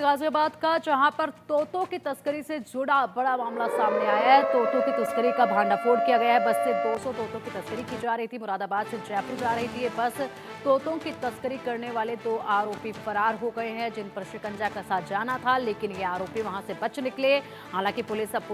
गाजियाबाद का, जहां पर तोतों की तस्करी से जुड़ा बड़ा मामला सामने आया है। तोतों की तस्करी का भांडाफोड़ किया गया है। बस से 200 तोतों की तस्करी की जा रही थी। मुरादाबाद से जयपुर जा रही थी ये बस। तोतों की तस्करी करने वाले 2 आरोपी फरार हो गए हैं, जिन पर शिकंजा कसा जाना था, लेकिन ये आरोपी वहां से बच निकले। हालांकि पुलिस अब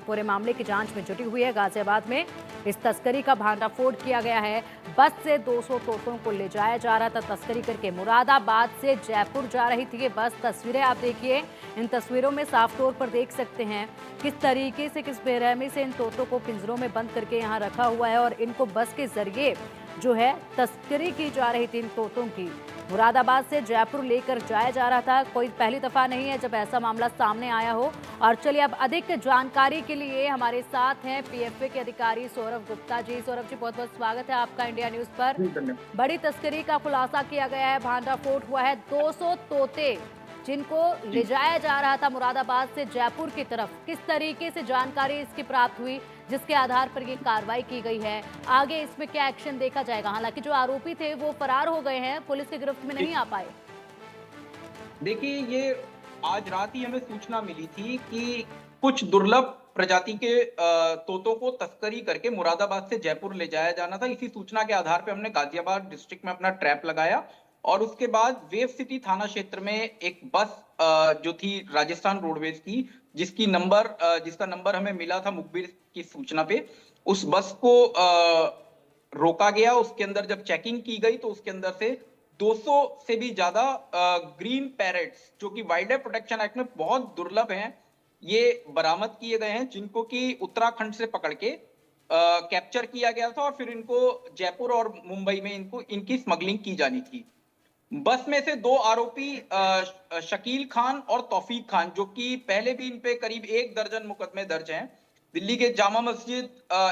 पूरे मामले की जांच में जुटी हुई है। गाजियाबाद में इस तस्करी का भांडाफोड़ किया गया है। बस से 200 तोतों को ले जाया जा रहा था तस्करी करके। मुरादाबाद से जयपुर जा रही थी ये बस। तस्वीरें आप देखिए, इन तस्वीरों में साफ तौर पर देख सकते हैं किस तरीके से, किस बेरहमी से इन तोतों को पिंजरों में बंद करके यहाँ रखा हुआ है और इनको बस के जरिए जो है तस्करी की जा रही थी इन तोतों की। मुरादाबाद से जयपुर लेकर जाया जा रहा था। कोई पहली दफा नहीं है जब ऐसा मामला सामने आया हो। और चलिए अब अधिक जानकारी के लिए हमारे साथ हैं पीएफए के अधिकारी सौरभ गुप्ता जी। सौरभ जी, बहुत बहुत स्वागत है आपका इंडिया न्यूज पर। बड़ी तस्करी का खुलासा किया गया है, भांडाफोड़ हुआ है। 200 तोते जिनको ले जाया जा रहा था मुरादाबाद से जयपुर की तरफ, किस तरीके से जानकारी इसकी प्राप्त हुई जिसके आधार पर ये कार्रवाई की गई है? आगे इसमें क्या एक्शन देखा जाएगा? हालांकि जो आरोपी थे वो फरार हो गए हैं, पुलिस की गिरफ्त में नहीं आ पाए। देखिए, ये आज रात ही हमें सूचना मिली थी कि कुछ दुर्लभ प्रजाति के तोतों को तस्करी करके मुरादाबाद से जयपुर ले जाया जाना था। इसी सूचना के आधार पे हमने गाजियाबाद डिस्ट्रिक्ट में अपना ट्रैप लगाया और उसके बाद वेव सिटी थाना क्षेत्र में एक बस जो थी राजस्थान रोडवेज की, जिसका नंबर हमें मिला था मुखबिर की सूचना पे, उस बस को रोका गया। उसके अंदर जब चेकिंग की गई तो उसके अंदर से 200 से भी ज्यादा ग्रीन पैरेट्स, जो कि वाइल्ड लाइफ प्रोटेक्शन एक्ट में बहुत दुर्लभ हैं, ये बरामद किए गए हैं, जिनको कि उत्तराखंड से पकड़ के कैप्चर किया गया था और फिर इनको जयपुर और मुंबई में इनकी स्मगलिंग की जानी थी। बस में से 2 आरोपी शकील खान और तौफीक खान, जो कि पहले भी इन पे करीब 1 दर्जन मुकदमे दर्ज हैं। दिल्ली के जामा मस्जिद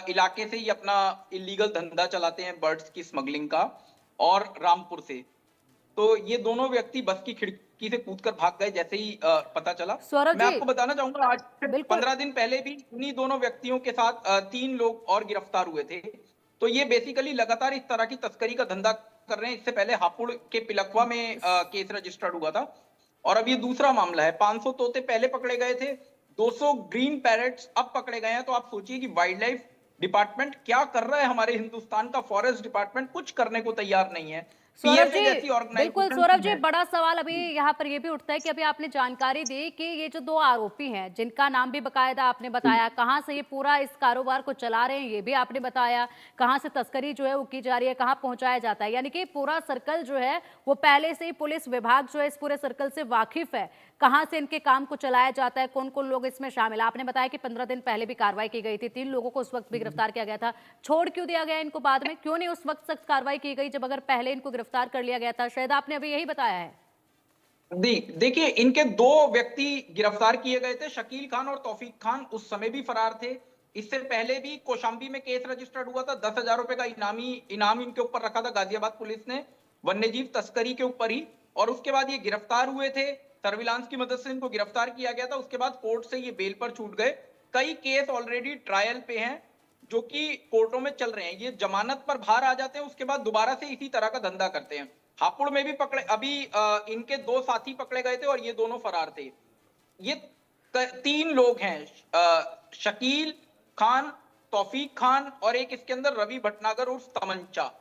इलाके से ही अपना इलीगल धंधा चलाते हैं बर्ड्स की स्मगलिंग का, और रामपुर से। तो ये दोनों व्यक्ति बस की खिड़की से कूदकर भाग गए जैसे ही पता चला। सौरभ मैं जी, आपको बताना चाहूंगा, आज से बिल्कुल 15 दिन पहले भी इन्हीं दोनों व्यक्तियों के साथ 3 लोग और गिरफ्तार हुए थे। तो ये बेसिकली लगातार इस तरह की तस्करी का धंधा कर रहे हैं। इससे पहले हापुड़ के पिलखवा में केस रजिस्टर्ड हुआ था और अब ये दूसरा मामला है। 500 तोते पहले पकड़े गए थे, 200 ग्रीन पैरेट्स अब पकड़े गए हैं। तो आप सोचिए कि वाइल्ड लाइफ डिपार्टमेंट क्या कर रहा है। हमारे हिंदुस्तान का फॉरेस्ट डिपार्टमेंट कुछ करने को तैयार नहीं है। सौरभ पीएफए जी, जैसी बिल्कुल ऑर्गेनाइजेशन सौरभ जी, है। बड़ा सवाल अभी यहाँ पर ये भी उठता है कि अभी आपने जानकारी दी कि ये जो 2 आरोपी हैं, जिनका नाम भी बकायदा आपने बताया, कहाँ से ये पूरा इस कारोबार को चला रहे हैं ये भी आपने बताया, कहाँ से तस्करी जो है वो की जा रही है, कहाँ पहुंचाया जाता है, यानी कि पूरा सर्कल जो है वो पहले से ही पुलिस विभाग जो है इस पूरे सर्कल से वाकिफ है। कहाँ से इनके काम को चलाया जाता है, कौन कौन लोग इसमें शामिल है। आपने बताया कि 15 दिन पहले भी कार्रवाई की गई थी, 3 लोगों को उस वक्त भी गिरफ्तार किया गया था। छोड़ क्यों दिया गया इनको बाद में? क्यों नहीं उस वक्त सख्त कार्रवाई की गई जब अगर पहले इनको गिरफ्तार कर लिया गया था? शायद आपने अभी यही बताया है। देखिए, इनके 2 व्यक्ति गिरफ्तार किए गए थे, शकील खान और तौफीक खान उस समय भी फरार थे। इससे पहले भी कौशाम्बी में केस रजिस्टर्ड हुआ था। 10,000 रुपए का इनाम इनके ऊपर रखा था गाजियाबाद पुलिस ने, वन्यजीव तस्करी के ऊपर ही। और उसके बाद ये गिरफ्तार हुए थे, सर्विलांस की मदद से इनको गिरफ्तार किया गया था। उसके बाद कोर्ट से ये बेल पर छूट गए। कई केस ऑलरेडी ट्रायल पे हैं जो कि कोर्टों में चल रहे हैं। ये जमानत पर बाहर आ जाते हैं, उसके बाद दोबारा से इसी तरह का धंधा करते हैं। हापुड़ में भी पकड़े, अभी इनके 2 साथी पकड़े गए थे और ये दोनों फरार थे। ये 3 लोग हैं, शकील खान, तौफीक खान और एक इसके अंदर रवि भटनागर उर्फ तमंचा।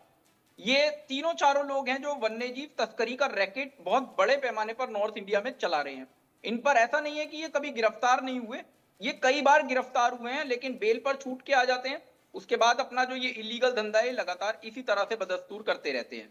ये तीनों चारों लोग हैं जो वन्यजीव तस्करी का रैकेट बहुत बड़े पैमाने पर नॉर्थ इंडिया में चला रहे हैं। इन पर ऐसा नहीं है कि ये कभी गिरफ्तार नहीं हुए, ये कई बार गिरफ्तार हुए हैं, लेकिन बेल पर छूट के आ जाते हैं। उसके बाद अपना जो ये इलीगल धंधा है लगातार इसी तरह से बदस्तूर करते रहते हैं।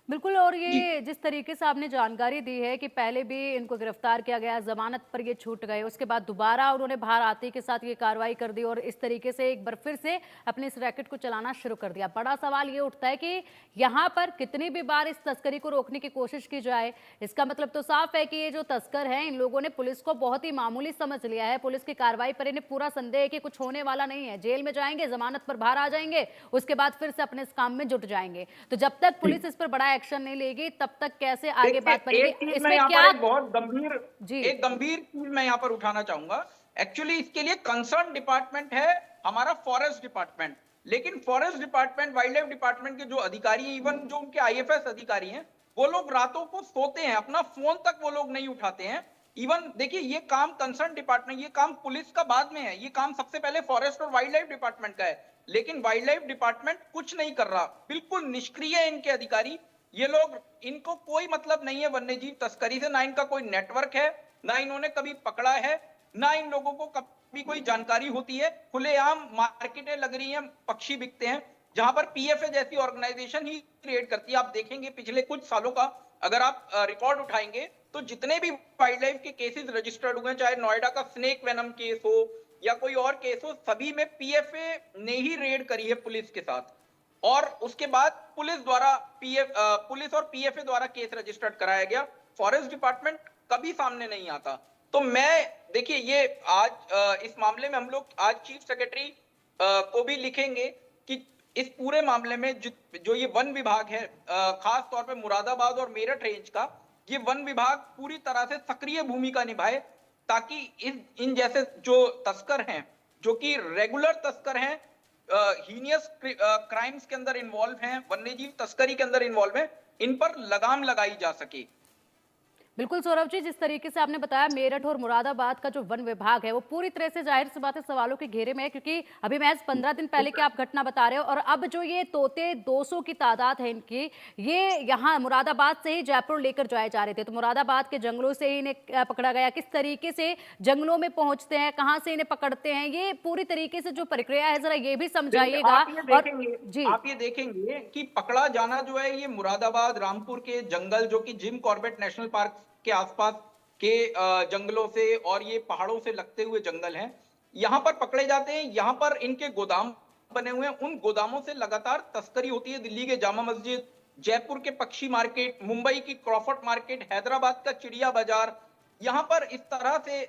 बिल्कुल। और जी। ये जिस तरीके से आपने जानकारी दी है कि पहले भी इनको गिरफ्तार किया गया, जमानत पर ये छूट गए, उसके बाद दोबारा उन्होंने बाहर आते के साथ ये कार्रवाई कर दी और इस तरीके से एक बार फिर से अपने इस रैकेट को चलाना शुरू कर दिया। बड़ा सवाल ये उठता है कि यहाँ पर कितनी भी बार इस तस्करी को रोकने की कोशिश की जाए, इसका मतलब तो साफ है कि ये जो तस्कर हैं इन लोगों ने पुलिस को बहुत ही मामूली समझ लिया है। पुलिस की कार्रवाई पर इन्हें पूरा संदेह है कि कुछ होने वाला नहीं है, जेल में जाएंगे, जमानत पर बाहर आ जाएंगे, उसके बाद फिर से अपने इस काम में जुट जाएंगे। तो जब तक पुलिस इस पर बड़ा एक्शन नहीं लेगी तब तक कैसे आगे बात देखिए, बढ़ेगी? एक चीज मैं इसमें यहाँ क्या? पर एक बहुत जी, गंभीर चीज मैं यहाँ पर उठाना चाहूंगा। एक्चुअली इसके लिए कंसर्न डिपार्टमेंट है हमारा फॉरेस्ट डिपार्टमेंट, लेकिन forest department, wild life department के जो अधिकारी हैं, इवन जो उनके आईएफएस अधिकारी हैं, वो लोग रातों को सोते हैं, अपना फोन तक वो लोग नहीं उठाते हैं। इवन देखिए, ये काम कंसर्न डिपार्टमेंट, ये काम पुलिस का बाद में है, ये काम सबसे पहले फॉरेस्ट और वाइल्ड लाइफ डिपार्टमेंट का है, लेकिन वाइल्ड लाइफ डिपार्टमेंट कुछ नहीं कर रहा, बिल्कुल निष्क्रिय है इनके अधिकारी। ये लोग, इनको कोई मतलब नहीं है वन्य जीव तस्करी से, ना इनका कोई नेटवर्क है, ना इन्होंने कभी पकड़ा है, ना इन लोगों को कभी कोई जानकारी होती है। खुलेआम मार्केटें लग रही हैं, पक्षी बिकते हैं, जहां पर पीएफए जैसी ऑर्गेनाइजेशन ही क्रिएट करती है। आप देखेंगे पिछले कुछ सालों का अगर आप रिकॉर्ड उठाएंगे तो जितने भी वाइल्ड लाइफ के केसेस रजिस्टर्ड हुए, चाहे नोएडा का स्नेक वेनम केस हो या कोई और केस हो, सभी में पीएफए ने ही रेड करी है पुलिस के साथ, और उसके बाद पुलिस और पीएफए द्वारा केस रजिस्टर्ड कराया गया। फॉरेस्ट डिपार्टमेंट कभी सामने नहीं आता। तो मैं, देखिए, ये आज इस मामले में हम लोग आज चीफ सेक्रेटरी को भी लिखेंगे कि इस पूरे मामले में जो ये वन विभाग है, खास तौर पे मुरादाबाद और मेरठ रेंज का, ये वन विभाग पूरी तरह से सक्रिय भूमिका निभाए, ताकि इन जैसे जो तस्कर हैं, जो कि रेगुलर तस्कर हैं, हीनियस क्राइम्स के अंदर इन्वॉल्व हैं, वन्यजीव तस्करी के अंदर इन्वॉल्व हैं, इन पर लगाम लगाई जा सके। बिल्कुल सौरभ जी, जिस तरीके से आपने बताया मेरठ और मुरादाबाद का जो वन विभाग है वो पूरी तरह से जाहिर सी बात है सवालों के घेरे में है, क्योंकि अभी महज 15 दिन पहले की आप घटना बता रहे हो, और अब जो ये तोते 200 की तादाद है इनकी, ये यहाँ मुरादाबाद से ही जयपुर लेकर जाए जा रहे थे। तो मुरादाबाद के जंगलों से ही इन्हें पकड़ा गया, किस तरीके से जंगलों में पहुंचते हैं, कहाँ से इन्हें पकड़ते हैं, ये पूरी तरीके से जो प्रक्रिया है जरा ये भी समझाइएगा। आप ये देखेंगे कि पकड़ा जाना जो है, ये मुरादाबाद रामपुर के जंगल, जो कि जिम कॉर्बेट नेशनल पार्क के आसपास के जंगलों से और ये पहाड़ों से लगते हुए जंगल हैं, यहां पर पकड़े जाते हैं। यहां पर इनके गोदाम बने हुए हैं, उन गोदामों से लगातार तस्करी होती है। दिल्ली के जामा मस्जिद, जयपुर के पक्षी मार्केट, मुंबई की क्रॉफर्ड मार्केट, हैदराबाद का चिड़िया बाजार, यहां पर इस तरह से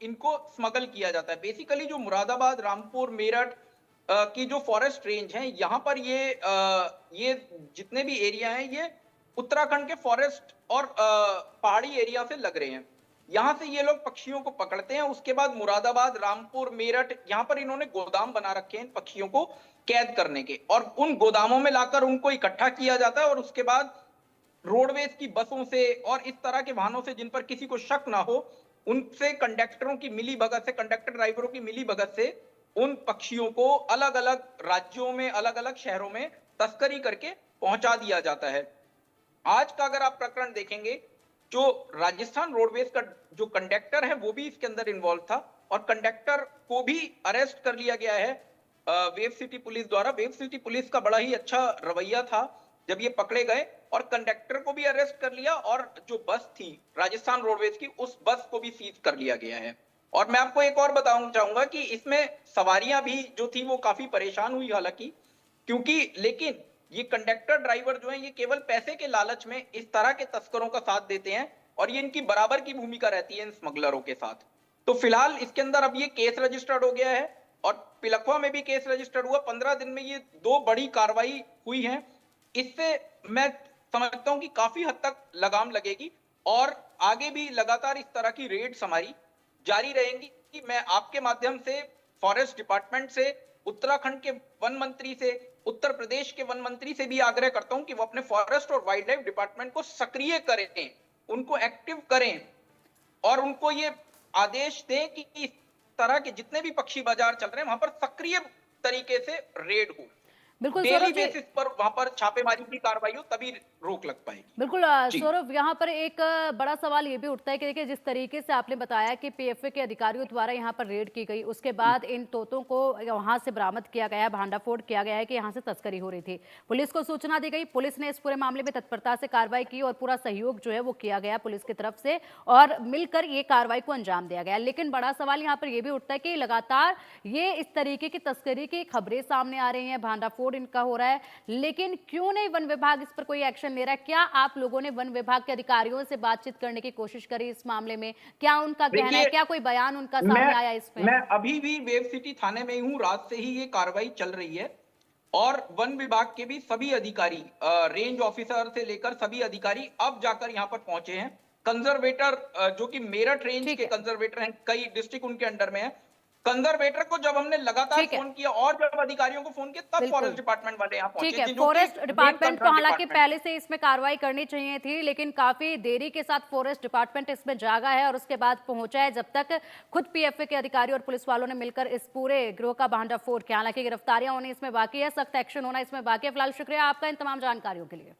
इनको स्मगल किया जाता है। बेसिकली जो मुरादाबाद, रामपुर, मेरठ की जो फॉरेस्ट रेंज है, यहाँ पर ये जितने भी एरिया हैं, ये उत्तराखंड के फॉरेस्ट और पहाड़ी एरिया से लग रहे हैं। यहाँ से ये लोग पक्षियों को पकड़ते हैं, उसके बाद मुरादाबाद, रामपुर, मेरठ, यहाँ पर इन्होंने गोदाम बना रखे हैं पक्षियों को कैद करने के, और उन गोदामों में लाकर उनको इकट्ठा किया जाता है, और उसके बाद रोडवेज की बसों से और इस तरह के वाहनों से जिन पर किसी को शक ना हो, उनसे कंडक्टरों की मिली भगत से, कंडक्टर ड्राइवरों की मिली भगत से उन पक्षियों को अलग अलग राज्यों में, अलग अलग शहरों में तस्करी करके पहुंचा दिया जाता है। आज का अगर आप प्रकरण देखेंगे, जो राजस्थान रोडवेज का जो कंडक्टर है वो भी इसके अंदर इन्वॉल्व था, और कंडक्टर को भी अरेस्ट कर लिया गया है वेव सिटी पुलिस द्वारा। वेव सिटी पुलिस का बड़ा ही अच्छा रवैया था जब ये पकड़े गए, और कंडक्टर को भी अरेस्ट कर लिया, और जो बस थी राजस्थान रोडवेज की, उस बस को भी सीज कर लिया गया है। और मैं आपको एक और बताना चाहूंगा कि इसमें सवारियां भी जो थी वो काफी परेशान हुई, हालांकि, क्योंकि लेकिन ये कंडक्टर ड्राइवर जो है, ये केवल पैसे के लालच में इस तरह के तस्करों का साथ देते हैं, और ये इनकी बराबर की भूमिका रहती है इन स्मगलरों के साथ। तो फिलहाल इसके अंदर अब ये केस रजिस्टर्ड हो गया है, और पिलखवा में भी केस रजिस्टर्ड हुआ। 15 दिन में ये 2 बड़ी कार्रवाई हुई है। इससे मैं समझता हूं कि काफी हद तक लगाम लगेगी, और आगे भी लगातार इस तरह की रेड्स हमारी जारी रहेंगी। कि मैं आपके माध्यम से फॉरेस्ट डिपार्टमेंट से, उत्तराखंड के वन मंत्री से, उत्तर प्रदेश के वन मंत्री से भी आग्रह करता हूं कि वो अपने फॉरेस्ट और वाइल्ड लाइफ डिपार्टमेंट को सक्रिय करें, उनको एक्टिव करें, और उनको ये आदेश दें कि इस तरह के जितने भी पक्षी बाजार चल रहे हैं वहां पर सक्रिय तरीके से रेड हो। बिल्कुल डेली सौरभ जी, बेसिस पर वहां पर छापेमारी की कार्रवाई हो, तभी रोक लग पाएगी। बिल्कुल सौरभ, यहाँ पर एक बड़ा सवाल ये भी उठता है कि देखिए जिस तरीके से आपने बताया कि पीएफए के अधिकारियों द्वारा यहाँ पर रेड की गई, उसके बाद इन तोतों को वहां से बरामद किया गया है, भांडाफोड़ किया गया है कि यहाँ से तस्करी हो रही थी, पुलिस को सूचना दी गई, पुलिस ने इस पूरे मामले में तत्परता से कार्रवाई की, और पूरा सहयोग जो है वो किया गया पुलिस की तरफ से, और मिलकर ये कार्रवाई को अंजाम दिया गया। लेकिन बड़ा सवाल यहाँ पर यह भी उठता है कि लगातार ये इस तरीके की तस्करी की खबरें सामने आ रही हैं, भांडाफोड़ इनका हो रहा है, लेकिन क्यों नहीं वन विभाग इस पर कोई एक्शन ले रहा है? क्या आप लोगों ने वन विभाग के अधिकारियों से बातचीत करने की कोशिश करी इस मामले में? क्या उनका कहना है, क्या कोई बयान उनका सामने आया इसमें? मैं अभी भी वेव सिटी थाने में ही हूं, रात से ही ये कार्रवाई चल रही है, और वन विभाग के भी सभी अधिकारी, रेंज ऑफिसर से लेकर सभी अधिकारी अब जाकर यहां पर पहुंचे हैं। कंजर्वेटर जो कि मेरठ रेंज के कंजर्वेटर हैं, कई डिस्ट्रिक्ट उनके अंडर में है, कंजर्वेटर को जब हमने लगातार ठीक है। फोन किया और जब अधिकारियों को फोन किया तब बिल्कुल। फॉरेस्ट डिपार्टमेंट वाले यहाँ ठीक पहुंचे है, थे, जो कि फॉरेस्ट मेन डिपार्टमेंट को कंसर्न हालांकि डिपार्टमेंट पहले से इसमें कार्रवाई करनी चाहिए थी, लेकिन काफी देरी के साथ फॉरेस्ट डिपार्टमेंट इसमें जागा है और उसके बाद पहुंचा है। जब तक खुद पीएफए के अधिकारी और पुलिस वालों ने मिलकर इस पूरे गिरोह का भांडाफोड़ किया, हालांकि गिरफ्तारियां होनी इसमें बाकी है, सख्त एक्शन होना इसमें बाकी है। फिलहाल शुक्रिया आपका इन तमाम जानकारियों के लिए।